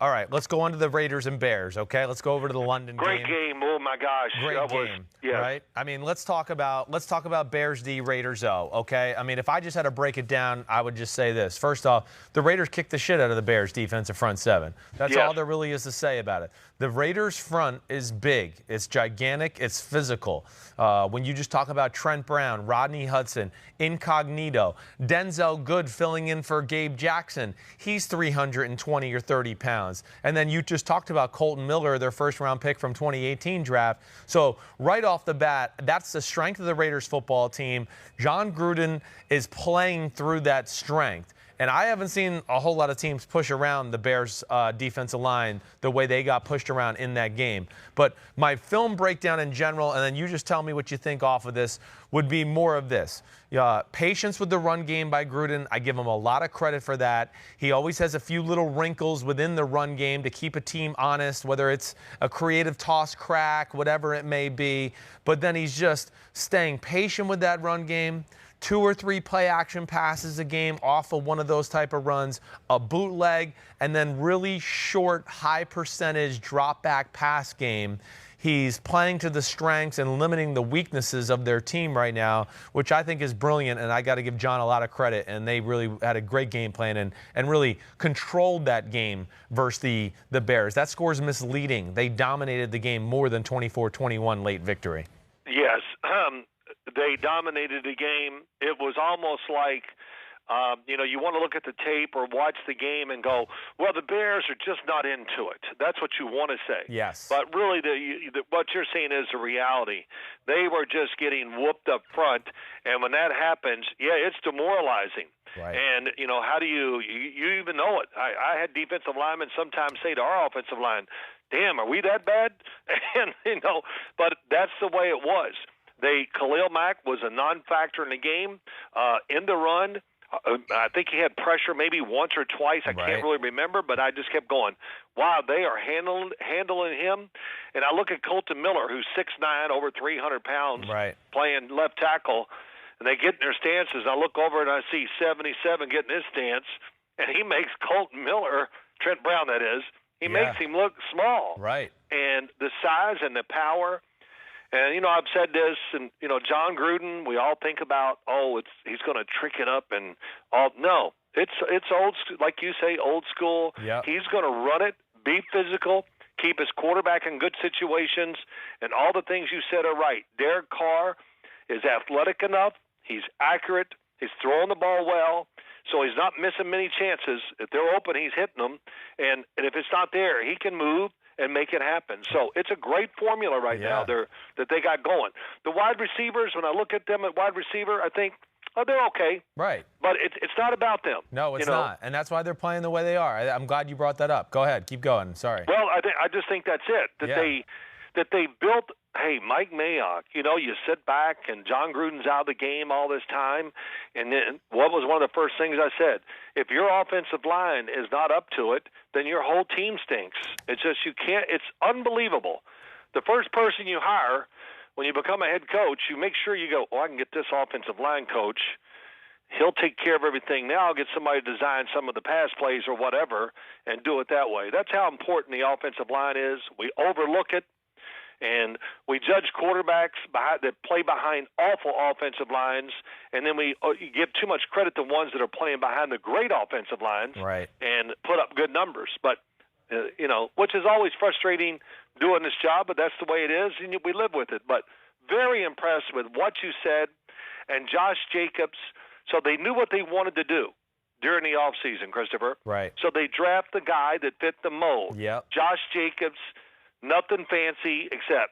All right, let's go on to the Raiders and Bears, okay? Let's go over to the London game. Great game. Oh, my gosh. Great game, right? I mean, let's talk about Bears D, Raiders O, okay? I mean, if I just had to break it down, I would just say this. First off, the Raiders kicked the shit out of the Bears defensive front seven. That's all there really is to say about it. The Raiders front is big. It's gigantic. It's physical. When you just talk about Trent Brown, Rodney Hudson, Incognito, Denzel Good filling in for Gabe Jackson, he's 320 or 30 pounds. And then you just talked about Colton Miller, their first-round pick from 2018 draft. So right off the bat, that's the strength of the Raiders football team. Jon Gruden is playing through that strength. And I haven't seen a whole lot of teams push around the Bears' defensive line the way they got pushed around in that game. But my film breakdown in general, and then you just tell me what you think off of this, would be more of this. Patience with the run game by Gruden. I give him a lot of credit for that. He always has a few little wrinkles within the run game to keep a team honest, whether it's a creative toss crack, whatever it may be. But then he's just staying patient with that run game. 2 or 3 play action passes a game off of one of those type of runs, a bootleg, and then really short, high percentage drop back pass game. He's playing to the strengths and limiting the weaknesses of their team right now, which I think is brilliant, and I got to give Jon a lot of credit. And they really had a great game plan and really controlled that game versus the Bears. That score is misleading. They dominated the game more than 24-21 late victory. Yes. They dominated the game. It was almost like, you want to look at the tape or watch the game and go, well, the Bears are just not into it. That's what you want to say. Yes. But really, what you're seeing is the reality. They were just getting whooped up front, and when that happens, it's demoralizing. Right. And, how do you even know it? I had defensive linemen sometimes say to our offensive line, damn, are we that bad? And, but that's the way it was. Khalil Mack was a non-factor in the game. In the run, I think he had pressure maybe once or twice. I can't really remember, but I just kept going. Wow, they are handling him. And I look at Colton Miller, who's 6'9", over 300 pounds, playing left tackle, and they get in their stances. I look over and I see 77 getting his stance, and he makes Colton Miller, Trent Brown that is, he makes him look small. Right. And the size and the power. And, I've said this, and, Jon Gruden, we all think about, he's going to trick it up and all. No, it's old, like you say, old school. Yep. He's going to run it, be physical, keep his quarterback in good situations, and all the things you said are right. Derek Carr is athletic enough. He's accurate. He's throwing the ball well. So he's not missing many chances. If they're open, he's hitting them. And if it's not there, he can move and make it happen. So it's a great formula right now that they got going. The wide receivers, when I look at them at wide receiver, I think, they're okay. Right. But it's not about them. No, it's not. And that's why they're playing the way they are. I'm glad you brought that up. Go ahead. Keep going. Sorry. Well, I just think that's it. That they built, hey, Mike Mayock, you sit back and Jon Gruden's out of the game all this time. And then what was one of the first things I said? If your offensive line is not up to it, then your whole team stinks. It's just it's unbelievable. The first person you hire when you become a head coach, you make sure you go, I can get this offensive line coach. He'll take care of everything. Now I'll get somebody to design some of the pass plays or whatever and do it that way. That's how important the offensive line is. We overlook it. And we judge quarterbacks that play behind awful offensive lines, and then we give too much credit to ones that are playing behind the great offensive lines and put up good numbers. But, which is always frustrating doing this job, but that's the way it is, and we live with it. But very impressed with what you said, and Josh Jacobs. So they knew what they wanted to do during the offseason, Christopher. Right. So they draft the guy that fit the mold. Yep. Josh Jacobs. Nothing fancy except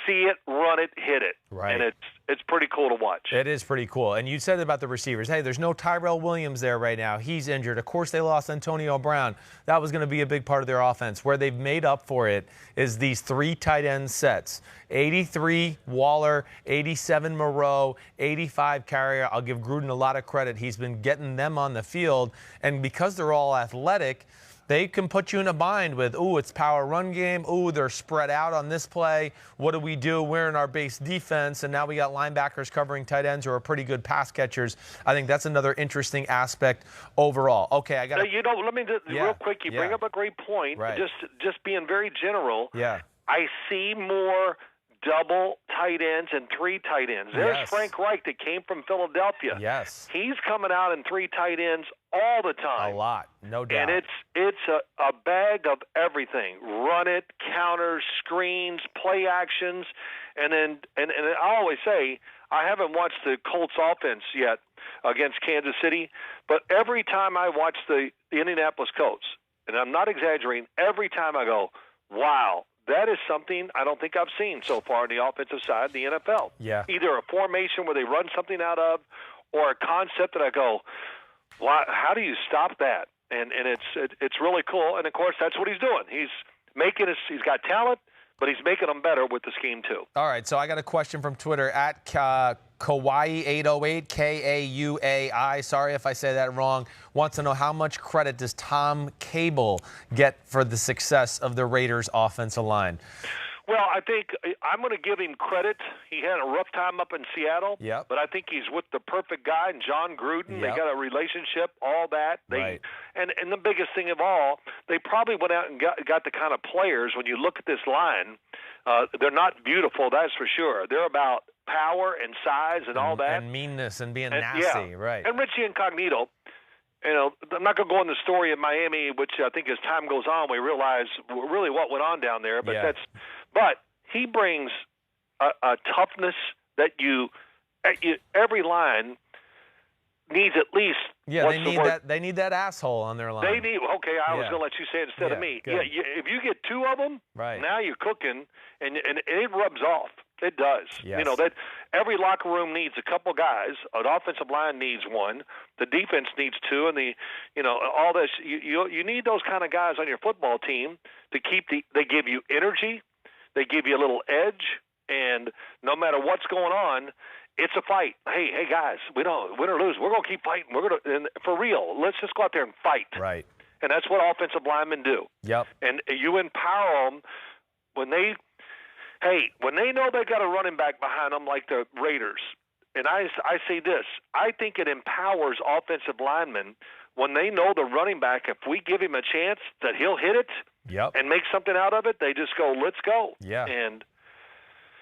see it, run it, hit it. Right. And it's pretty cool to watch. It is pretty cool. And you said about the receivers, hey, there's no Tyrell Williams there right now. He's injured. Of course, they lost Antonio Brown. That was going to be a big part of their offense. Where they've made up for it is these 3 tight end sets. 83 Waller, 87 Moreau, 85 Carrier. I'll give Gruden a lot of credit. He's been getting them on the field. And because they're all athletic, they can put you in a bind with, ooh, it's power run game. Ooh, they're spread out on this play. What do we do? We're in our base defense, and now we got linebackers covering tight ends who are pretty good pass catchers. I think that's another interesting aspect overall. Okay, I got to. Let me just, real quick, you bring up a great point. Right. Just being very general. Yeah. I see more double tight ends and 3 tight ends. There's Frank Reich that came from Philadelphia. Yes. He's coming out in 3 tight ends all the time. A lot, no doubt. And it's a bag of everything. Run it, counters, screens, play actions. And I always say, I haven't watched the Colts offense yet against Kansas City, but every time I watch the Indianapolis Colts, and I'm not exaggerating, every time I go, wow, that is something I don't think I've seen so far on the offensive side of the NFL. Yeah. Either a formation where they run something out of, or a concept that I go, why? How do you stop that? And it's really cool. And of course, that's what he's doing. He's got talent, but he's making them better with the scheme too. All right. So I got a question from Twitter at Kauai808 Kauai. Sorry if I say that wrong. Wants to know, how much credit does Tom Cable get for the success of the Raiders' offensive line? Well, I think I'm going to give him credit. He had a rough time up in Seattle, but I think he's with the perfect guy, and Jon Gruden. They got a relationship, all that. And the biggest thing of all, they probably went out and got the kind of players. When you look at this line, they're not beautiful, that's for sure. They're about power and size and all that. And meanness and being nasty, right. And Richie Incognito. I'm not going to go in the story of Miami, which I think as time goes on, we realize really what went on down there. But but he brings a toughness that every line needs at least. Yeah, they need that asshole on their line. I was going to let you say it instead of me. Good. Yeah, if you get 2 of them, now you're cooking, and it rubs off. It does. Yes. That every locker room needs a couple guys. An offensive line needs 1. The defense needs 2, and all this. You need those kind of guys on your football team to keep They give you energy, they give you a little edge, and no matter what's going on, it's a fight. Hey guys, we don't win or lose. We're going to keep fighting. And for real. Let's just go out there and fight. Right. And that's what offensive linemen do. Yep. And you empower them when they know they got a running back behind them like the Raiders. And I say this, I think it empowers offensive linemen when they know the running back, if we give him a chance that he'll hit it and make something out of it, they just go, let's go. Yeah. And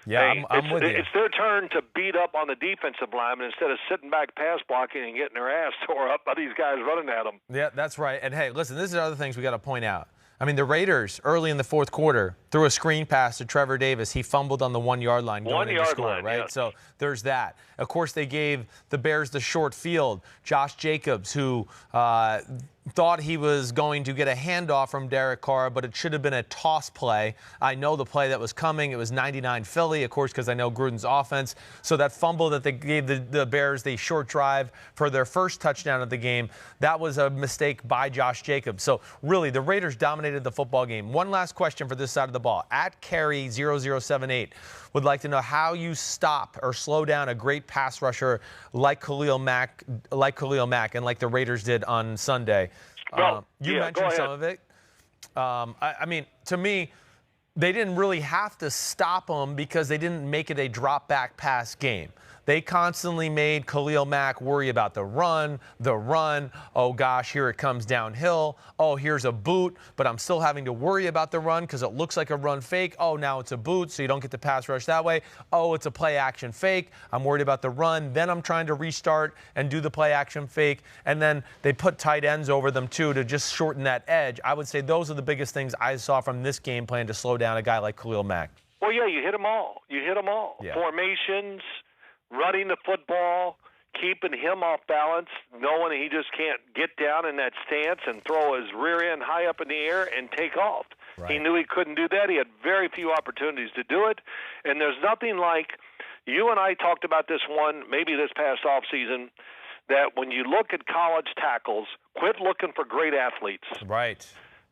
I'm with you. It's their turn to beat up on the defensive lineman instead of sitting back pass blocking and getting their ass tore up by these guys running at them. Yeah, that's right. And, hey, listen, this is other things we got to point out. I mean, the Raiders, early in the fourth quarter, threw a screen pass to Trevor Davis. He fumbled on the 1-yard line going into score, right? Yeah. So there's that. Of course, they gave the Bears the short field. Josh Jacobs, who thought he was going to get a handoff from Derek Carr, but it should have been a toss play. I know the play that was coming. It was 99 Philly, of course, because I know Gruden's offense. So that fumble that they gave the Bears the short drive for their first touchdown of the game, that was a mistake by Josh Jacobs. So really, the Raiders dominated the football game. One last question for this side of the ball. At Carey0078 would like to know how you stop or slow down a great pass rusher like Khalil Mack, and like the Raiders did on Sunday. You mentioned some of it. I mean, to me, they didn't really have to stop them because they didn't make it a drop-back pass game. They constantly made Khalil Mack worry about the run. Oh, gosh, here it comes downhill. Oh, here's a boot, but I'm still having to worry about the run because it looks like a run fake. Oh, now it's a boot, so you don't get the pass rush that way. Oh, it's a play action fake. I'm worried about the run. Then I'm trying to restart and do the play action fake. And then they put tight ends over them, too, to just shorten that edge. I would say those are the biggest things I saw from this game plan to slow down a guy like Khalil Mack. Well, yeah, you hit them all. Yeah. Formations, running the football, keeping him off balance, knowing he just can't get down in that stance and throw his rear end high up in the air and take off. Right. He knew he couldn't do that. He had very few opportunities to do it. And there's nothing like, you and I talked about this one maybe this past offseason, that when you look at college tackles, quit looking for great athletes. Right.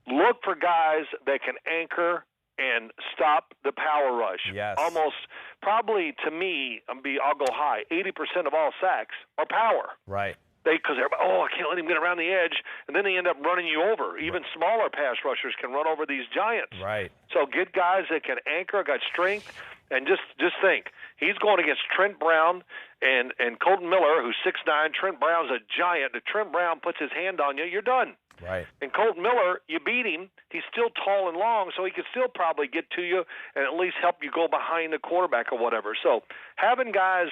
Look for guys that can anchor and stop the power rush. Yes. Almost, probably to me, I'll go high, 80% of all sacks are power. Right. because everybody, I can't let him get around the edge, and then they end up running you over. Even smaller pass rushers can run over these giants. Right. So get guys that can anchor, got strength, and just think, he's going against Trent Brown and Colton Miller, who's 6'9". Trent Brown's a giant. If Trent Brown puts his hand on you, you're done. Right. And Colton Miller, you beat him. He's still tall and long, so he can still probably get to you and at least help you go behind the quarterback or whatever. So having guys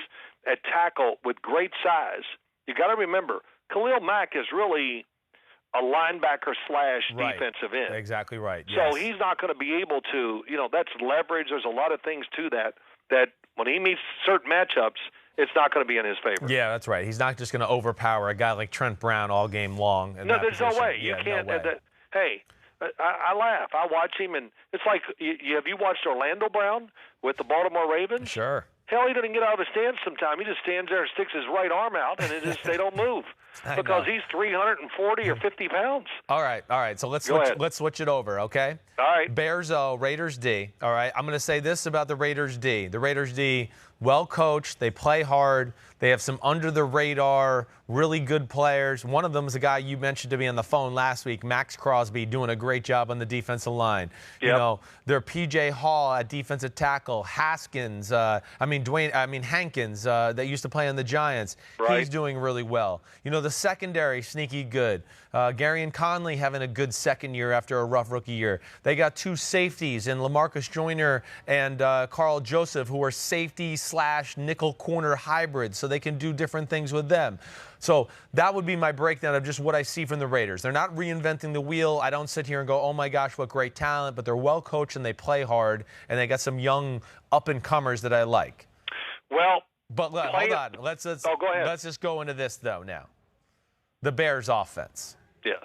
at tackle with great size, you got to remember, Khalil Mack is really a linebacker / defensive end. Exactly right. So he's not going to be able to, that's leverage. There's a lot of things to that when he meets certain matchups, it's not going to be in his favor. Yeah, that's right. He's not just going to overpower a guy like Trent Brown all game long. No, there's no way. You can't. No way. Hey, I laugh. I watch him, and it's like, have you watched Orlando Brown with the Baltimore Ravens? Sure. Hell, he doesn't get out of the stance sometimes. He just stands there and sticks his right arm out, and they don't move because he's 340 or 50 pounds. All right. So let's switch it over, okay? All right. Bears O, Raiders D. All right. I'm going to say this about the Raiders D. The Raiders D, well coached. They play hard. They have some under the radar, really good players. One of them is a guy you mentioned to me on the phone last week, Max Crosby, doing a great job on the defensive line. Yep. Their P.J. Hall at defensive tackle, Hankins, that used to play on the Giants. Right. He's doing really well. The secondary, sneaky good. Gary and Conley having a good second year after a rough rookie year. They got 2 safeties in LaMarcus Joyner and Carl Joseph, who are safety / nickel corner hybrids, so they can do different things with them. So that would be my breakdown of just what I see from the Raiders. They're not reinventing the wheel. I don't sit here and go, oh, my gosh, what great talent. But they're well coached and they play hard, and they got some young up-and-comers that I like. Well, but hold on. Let's go ahead. Let's just go into this, though, now. The Bears offense. Yes.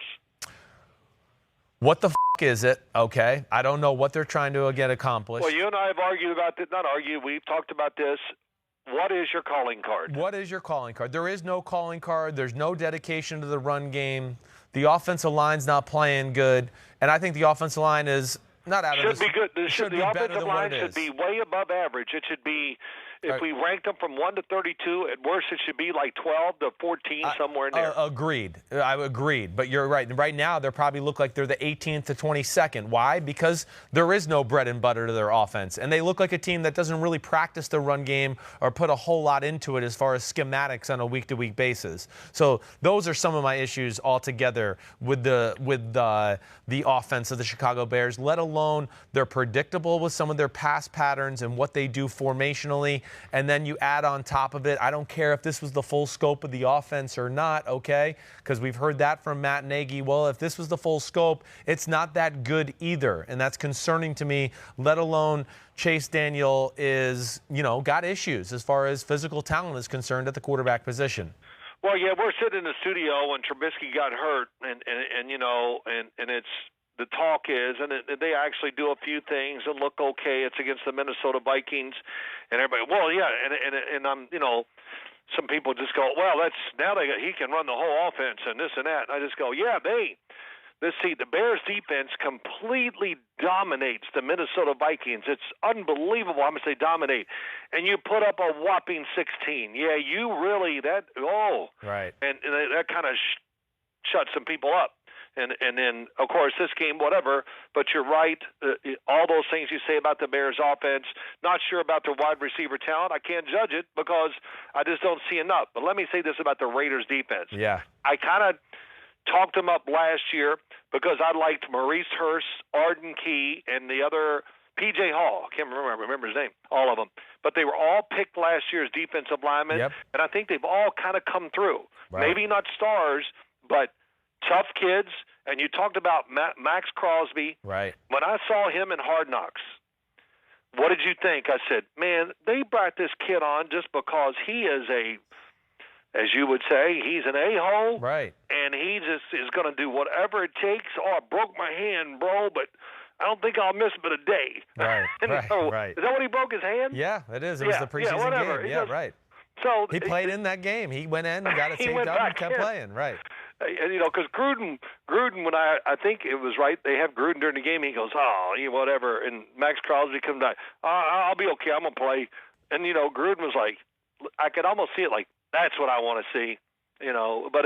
What the is it? Okay. I don't know what they're trying to, again, accomplish. Well, you and I have argued about this. Not argued. We've talked about this. What is your calling card? What is your calling card? There is no calling card. There's no dedication to the run game. The offensive line's not playing good. And I think the offensive line is not out of this. Should be good. The offensive line should be way above average. It should be, if we ranked them from 1 to 32, at worst it should be like 12 to 14, somewhere in there. Agreed. I agreed. But you're right. Right now, they probably look like they're the 18th to 22nd. Why? Because there is no bread and butter to their offense. And they look like a team that doesn't really practice the run game or put a whole lot into it as far as schematics on a week-to-week basis. So those are some of my issues altogether with the offense of the Chicago Bears, let alone they're predictable with some of their pass patterns and what they do formationally. And then you add on top of it, I don't care if this was the full scope of the offense or not, okay? Because we've heard that from Matt Nagy. Well, if this was the full scope, it's not that good either. And that's concerning to me, let alone Chase Daniel is, got issues as far as physical talent is concerned at the quarterback position. Well, yeah, we're sitting in the studio when Trubisky got hurt, and it's the talk is, and they actually do a few things and look okay. It's against the Minnesota Vikings, and everybody. Well, yeah, and I'm, some people just go, well, he can run the whole offense and this and that. And I just go, yeah, the Bears defense completely dominates the Minnesota Vikings. It's unbelievable. I'm going to say dominate. And you put up a whopping 16. Yeah, you really, Right. And that kind of shut some people up. And then, of course, this game, whatever, but you're right. All those things you say about the Bears offense, not sure about their wide receiver talent. I can't judge it because I just don't see enough. But let me say this about the Raiders defense. Yeah. I kind of talked them up last year because I liked Maurice Hurst, Arden Key, and the other P.J. Hall. I can't remember his name, all of them. But they were all picked last year's defensive linemen, and I think they've all kind of come through. Right. Maybe not stars, but tough kids. And you talked about Max Crosby. Right. When I saw him in Hard Knocks, what did you think? I said, man, they brought this kid on just because he is as you would say, he's an a-hole. Right. And he just is going to do whatever it takes. Oh, I broke my hand, bro, but I don't think I'll miss but a day. Right. Right. Is that what he broke his hand? Yeah, it is. It was the preseason game. Yeah, right. So he played in that game. He went in, got it taped up, and kept playing. Right. And because Gruden, when I think it was right, they have Gruden during the game. He goes, whatever. And Max Crosby comes down. I'll be okay. I'm gonna play. And Gruden was like, I could almost see it like, that's what I want to see. But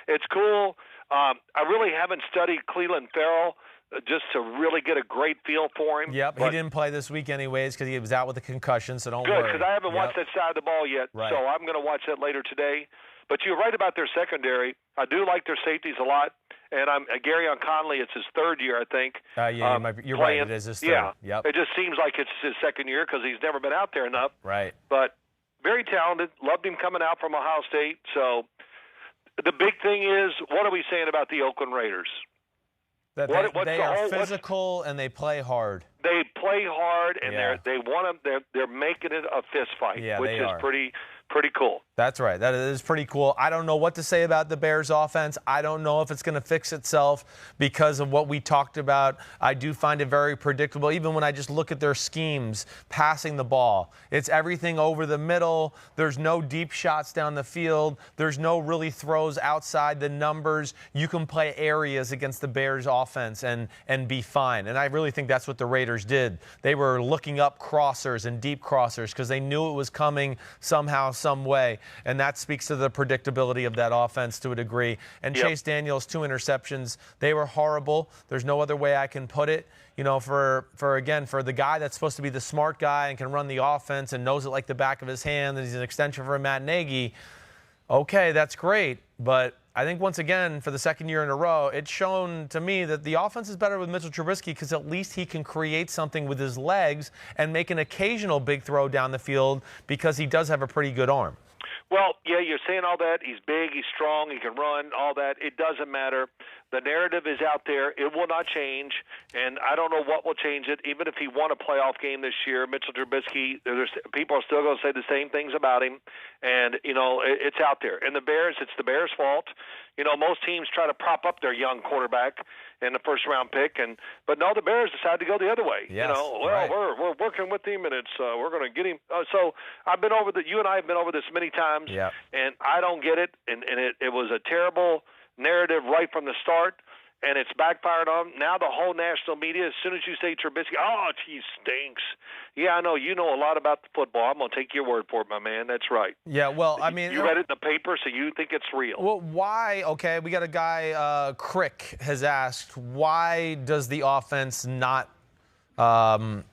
it's cool. I really haven't studied Cleveland Farrell just to really get a great feel for him. Yep, he didn't play this week anyways because he was out with a concussion, so don't worry. Good, because I haven't watched that side of the ball yet, so I'm going to watch that later today. But you're right about their secondary. I do like their safeties a lot. And Gary on Conley, it's his third year, I think. You're right, it is his third. Yeah, yep. It just seems like it's his second year because he's never been out there enough. Right. But very talented. Loved him coming out from Ohio State. So the big thing is, what are we saying about the Oakland Raiders? That they are physical and they play hard. They play hard, and they're making it a fist fight, which is pretty cool. That's right. That is pretty cool. I don't know what to say about the Bears offense. I don't know if it's going to fix itself because of what we talked about. I do find it very predictable, even when I just look at their schemes, passing the ball. It's everything over the middle. There's no deep shots down the field. There's no really throws outside the numbers. You can play areas against the Bears offense and be fine. And I really think that's what the Raiders did. They were looking up crossers and deep crossers because they knew it was coming somehow, some way. And that speaks to the predictability of that offense to a degree. And Chase Daniel's 2 interceptions, they were horrible. There's no other way I can put it. For the guy that's supposed to be the smart guy and can run the offense and knows it like the back of his hand, and he's an extension for Matt Nagy, okay, that's great. But I think, once again, for the second year in a row, it's shown to me that the offense is better with Mitchell Trubisky because at least he can create something with his legs and make an occasional big throw down the field because he does have a pretty good arm. Well, yeah, you're saying all that. He's big, he's strong, he can run, all that. It doesn't matter. The narrative is out there. It will not change, and I don't know what will change it. Even if he won a playoff game this year, Mitchell Trubisky, people are still going to say the same things about him, and, it's out there. And the Bears, it's the Bears' fault. Most teams try to prop up their young quarterback in the first-round pick, but no, the Bears decided to go the other way. Yes, we're working with him, and we're going to get him. So I've been over you and I have been over this many times, and I don't get it, and it was a terrible narrative right from the start, and it's backfired on. Now the whole national media, as soon as you say Trubisky, oh, he stinks. Yeah, I know. You know a lot about the football. I'm going to take your word for it, my man. That's right. Yeah, well, I mean. You read it in the paper, so you think it's real. Well, why? Okay, we got a guy, Crick, has asked, why does the offense not have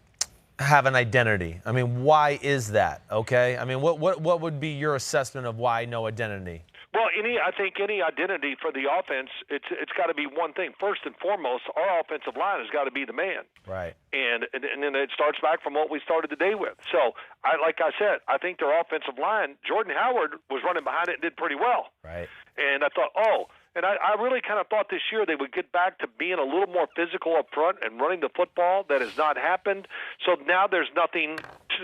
an identity? I mean, why is that? Okay? I mean, what would be your assessment of why no identity? Well, I think any identity for the offense, it's got to be one thing. First and foremost, our offensive line has got to be the man. Right. And then it starts back from what we started the day with. So, like I said, I think their offensive line, Jordan Howard was running behind it and did pretty well. Right. And I thought, and I really kind of thought this year they would get back to being a little more physical up front and running the football. That has not happened. So now there's nothing.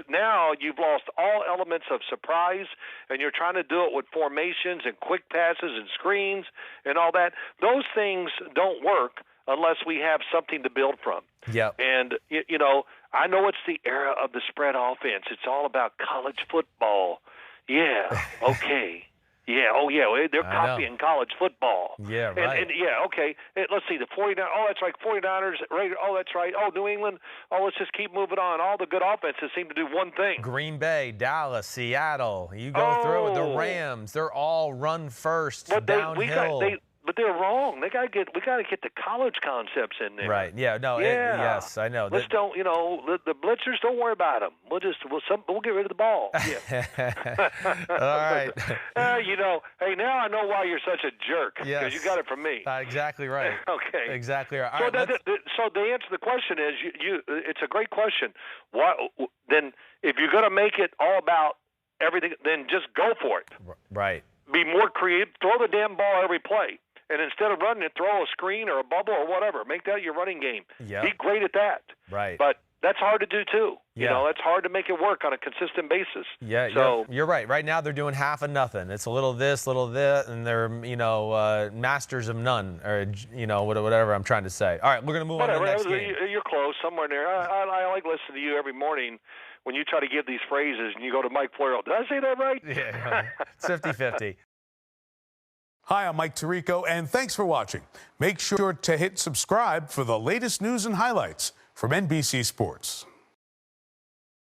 Now you've lost all elements of surprise, and you're trying to do it with formations and quick passes and screens and all that. Those things don't work unless we have something to build from. Yeah. And, I know it's the era of the spread offense. It's all about college football. Yeah, okay. Yeah, they're copying college football. Yeah, right. And okay. Let's see, the 49ers. Oh, that's right, 49ers. Raiders. Oh, that's right. Oh, New England. Oh, let's just keep moving on. All the good offenses seem to do one thing. Green Bay, Dallas, Seattle. You go through it. The Rams. They're all run first, downhill. But they're wrong. We got to get the college concepts in there. Right. Yeah. No. Yes, I know. Let's don't. The blitzers. Don't worry about them. We'll get rid of the ball. Yeah. All right. Hey, now I know why you're such a jerk. Yes. Because you got it from me. Exactly right. Okay. Exactly right. So, so the answer to the question is, it's a great question. Then, if you're going to make it all about everything, then just go for it. Right. Be more creative. Throw the damn ball every play. And instead of running it, throw a screen or a bubble or whatever. Make that your running game. Yep. Be great at that. Right. But that's hard to do, too. Yeah. It's hard to make it work on a consistent basis. Yeah, so, you're right. Right now they're doing half of nothing. It's a little this, little that, and they're, masters of none, or, whatever I'm trying to say. All right, we're going to move on to the next game. You're close, somewhere in there. I like listening to you every morning when you try to give these phrases and you go to Mike Floro. Did I say that right? Yeah, it's 50-50. Hi, I'm Mike Tirico, and thanks for watching. Make sure to hit subscribe for the latest news and highlights from NBC Sports.